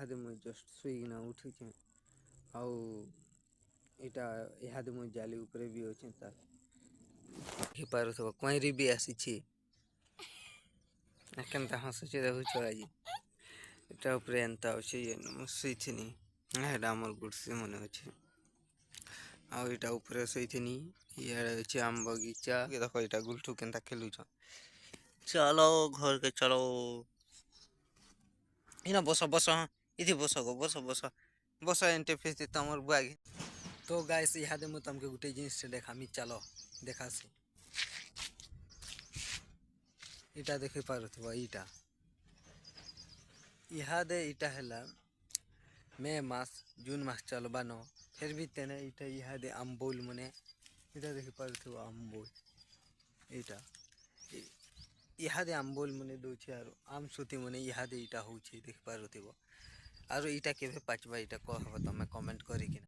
इहादे मुझे जस्ट शुईना उठी आउ इटा इहादे मुझे जाली उपरे भी अच्छे पार कईरी भी आसी केनता हसुचे देखुच आज इटा उपरे एंता अच्छे शुईथिनी आमर गुड़सी मन अच्छे आउ इटा उपरे शुईथिनी इे अच्छे आम बगीचा देख इटा गुलठू केनता खेलुच चलो घर के चलो इना बस बस इधि बस गो बस बस बस एंटे फेस तमर बाग तो गाइस इहादे मु तमके गुटे जिनिस देखामी चलो देखासी इटा देखि पारुथबो इटा इहादे इटा हैला मे मास जून मास चलबान फिर भी तेने इटा इहादे आम्बोल मने इटा देखि पारुथबो आम्बोल इटा इहादे आम्बोल मने दोछे आरो आम सुती मने इहादे इटा होउछे देखि पारुथबो आरो इटा केबे पाचबा इटा कहबो तमे कमेंट करिकिना।